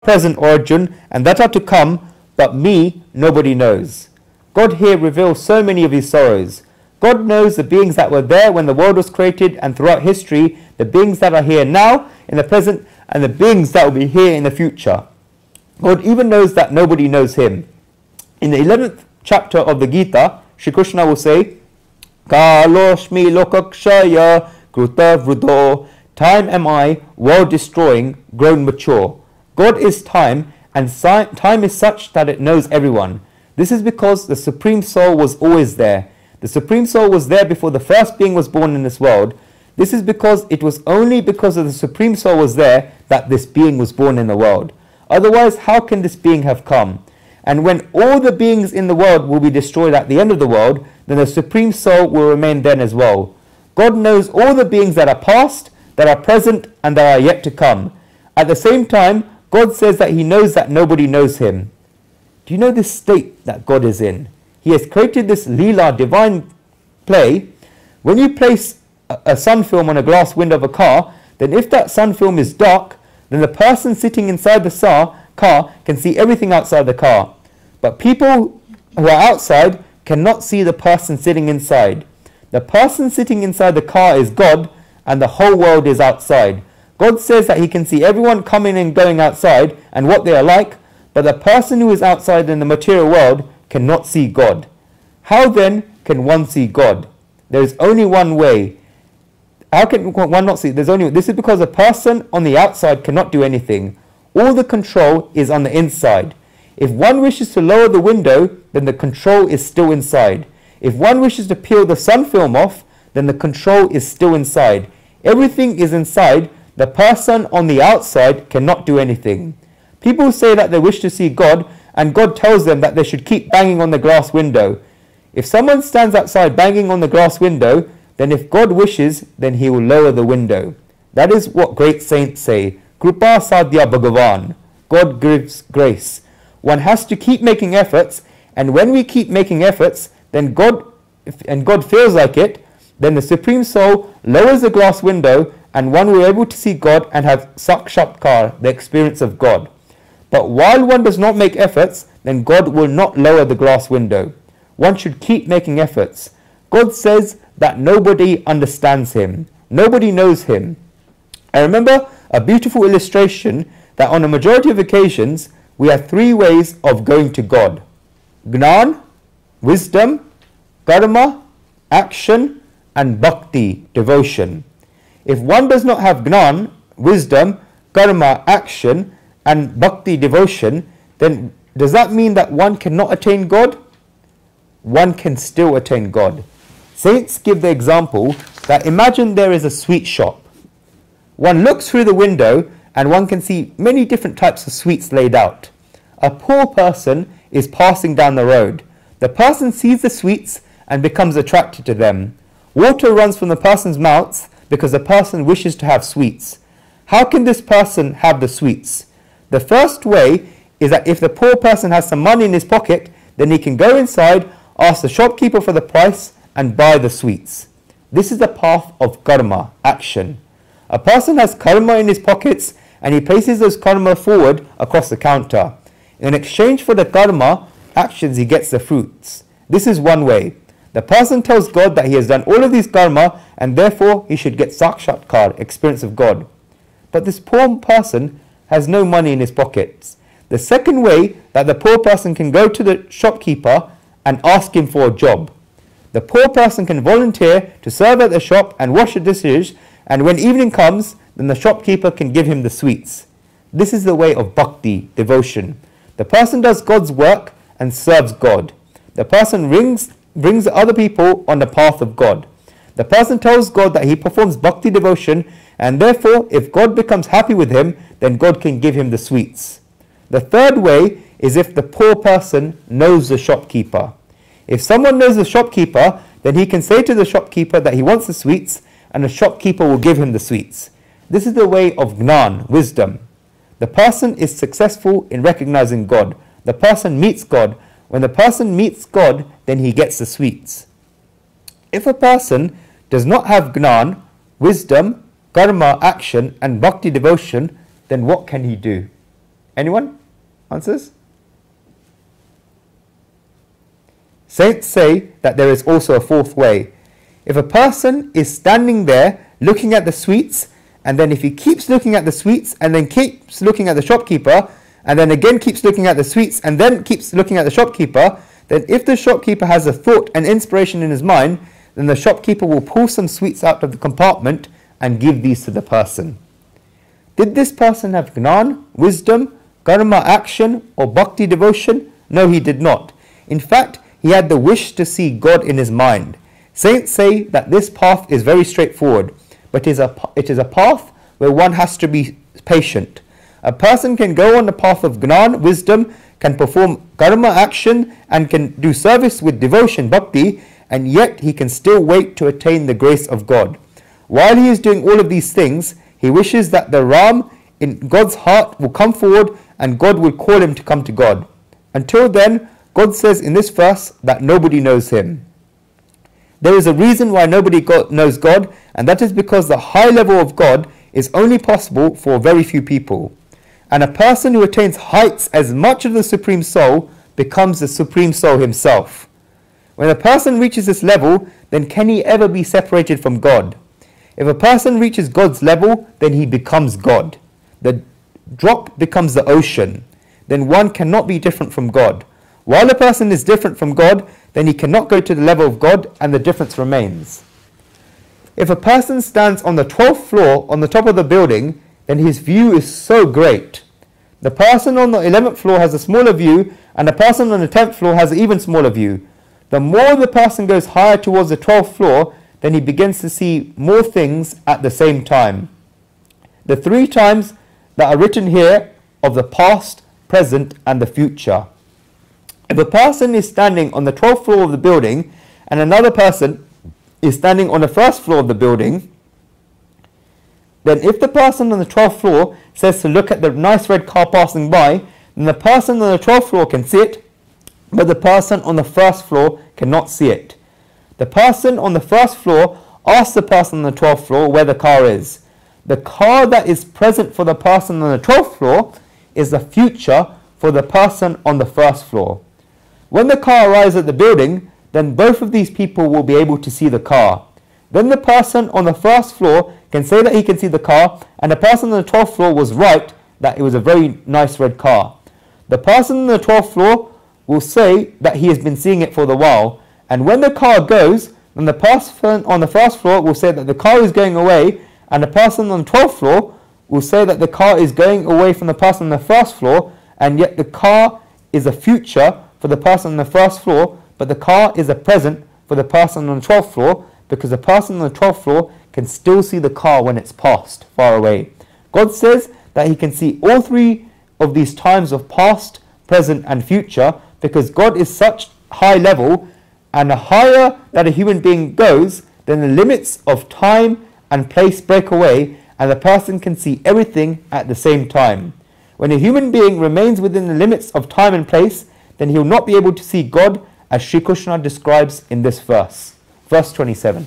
present, O Arjuna, and that are to come, but me nobody knows. God here reveals so many of his sorrows. God knows the beings that were there when the world was created and throughout history, the beings that are here now in the present, and the beings that will be here in the future. God even knows that nobody knows him. In the 11th chapter of the Gita, Shri Krishna will say, Kaloshmi lokakshaya kruta vrudo. Time am I, world destroying, grown mature. God is time, and time is such that it knows everyone. This is because the Supreme Soul was always there. The Supreme Soul was there before the first being was born in this world. This is because it was only because of the Supreme Soul was there that this being was born in the world. Otherwise, how can this being have come? And when all the beings in the world will be destroyed at the end of the world, then the Supreme Soul will remain then as well. God knows all the beings that are past, that are present, and that are yet to come. At the same time, God says that he knows that nobody knows him. Do you know this state that God is in? He has created this Leela divine play. When you place a sun film on a glass window of a car, then if that sun film is dark, then the person sitting inside the car can see everything outside the car. But people who are outside cannot see the person sitting inside. The person sitting inside the car is God, and the whole world is outside. God says that he can see everyone coming and going outside and what they are like, but the person who is outside in the material world cannot see God. How then can one see God? There is only one way. How can one not see? This is because a person on the outside cannot do anything. All the control is on the inside. If one wishes to lower the window, then the control is still inside. If one wishes to peel the sun film off, then the control is still inside. Everything is inside. The person on the outside cannot do anything. People say that they wish to see God, and God tells them that they should keep banging on the glass window. If someone stands outside banging on the glass window, then if God wishes, then he will lower the window. That is what great saints say. Krupa sadhya bhagavan. God gives grace. One has to keep making efforts, and when we keep making efforts, then God feels like it, then the Supreme Soul lowers the glass window, and one will be able to see God and have sakshatkar, the experience of God. But while one does not make efforts, then God will not lower the glass window. One should keep making efforts. God says that nobody understands him. Nobody knows him. I remember a beautiful illustration that on a majority of occasions, we have three ways of going to God. Gnan, wisdom, karma, action, and bhakti, devotion. If one does not have gnan, wisdom, karma, action, and bhakti, devotion, then does that mean that one cannot attain God? One can still attain God. Saints give the example that imagine there is a sweet shop. One looks through the window and one can see many different types of sweets laid out. A poor person is passing down the road. The person sees the sweets and becomes attracted to them. Water runs from the person's mouth because the person wishes to have sweets. How can this person have the sweets? The first way is that if the poor person has some money in his pocket, then he can go inside, ask the shopkeeper for the price, and buy the sweets. This is the path of karma, action. A person has karma in his pockets and he places those karma forward across the counter. In exchange for the karma actions, he gets the fruits. This is one way. The person tells God that he has done all of these karma and therefore he should get sakshatkar, experience of God. But this poor person has no money in his pockets. The second way that the poor person can go to the shopkeeper and ask him for a job. The poor person can volunteer to serve at the shop and wash the dishes, and when evening comes, then the shopkeeper can give him the sweets. This is the way of bhakti, devotion. The person does God's work and serves God. The person brings other people on the path of God. The person tells God that he performs bhakti devotion, and therefore if God becomes happy with him, then God can give him the sweets. The third way is if the poor person knows the shopkeeper. If someone knows the shopkeeper, then he can say to the shopkeeper that he wants the sweets, and the shopkeeper will give him the sweets. This is the way of gnan, wisdom. The person is successful in recognizing God. The person meets God. When the person meets God, then he gets the sweets. If a person does not have gnan, wisdom, karma, action, and bhakti devotion, then what can he do? Anyone? Answers? Saints say that there is also a fourth way. If a person is standing there looking at the sweets, and then if he keeps looking at the sweets and then keeps looking at the shopkeeper, and then again keeps looking at the sweets and then keeps looking at the shopkeeper, then if the shopkeeper has a thought and inspiration in his mind, then the shopkeeper will pull some sweets out of the compartment and give these to the person. Did this person have Gnan, wisdom, karma action, or bhakti devotion? No, he did not. In fact, he had the wish to see God in his mind. Saints say that this path is very straightforward, but it is a path where one has to be patient. A person can go on the path of Gnan, wisdom, can perform karma action, and can do service with devotion, bhakti, and yet he can still wait to attain the grace of God. While he is doing all of these things, he wishes that the Ram in God's heart will come forward and God will call him to come to God. Until then, God says in this verse that nobody knows him. There is a reason why nobody knows God, and that is because the high level of God is only possible for very few people. And a person who attains heights as much of the Supreme Soul becomes the Supreme Soul himself. When a person reaches this level, then can he ever be separated from God? If a person reaches God's level, then he becomes God. The drop becomes the ocean. Then one cannot be different from God. While a person is different from God, then he cannot go to the level of God, and the difference remains. If a person stands on the 12th floor on the top of the building, then his view is so great. The person on the 11th floor has a smaller view, and the person on the 10th floor has an even smaller view. The more the person goes higher towards the 12th floor, then he begins to see more things at the same time. The 3 times that are written here of the past, present, and the future. If a person is standing on the 12th floor of the building and another person is standing on the 1st floor of the building, then if the person on the 12th floor says to look at the nice red car passing by, then the person on the 12th floor can see it, but the person on the 1st floor cannot see it. The person on the 1st floor asks the person on the 12th floor where the car is. The car that is present for the person on the 12th floor is the future for the person on the 1st floor. When the car arrives at the building, then both of these people will be able to see the car. Then the person on the 1st floor can say that he can see the car, and the person on the 12th floor was right that it was a very nice red car. The person on the 12th floor will say that he has been seeing it for a while, and when the car goes, then the person on the 1st floor will say that the car is going away, and the person on the 12th floor will say that the car is going away from the person on the 1st floor, and yet the car is a future for the person on the 1st floor, but the car is a present for the person on the 12th floor, because the person on the 12th floor can still see the car when it's passed far away. God says that he can see all 3 of these times of past, present, and future, because God is such high level, and the higher that a human being goes, then the limits of time and place break away, and the person can see everything at the same time. When a human being remains within the limits of time and place, then he will not be able to see God, as Sri Krishna describes in this verse. Verse 27.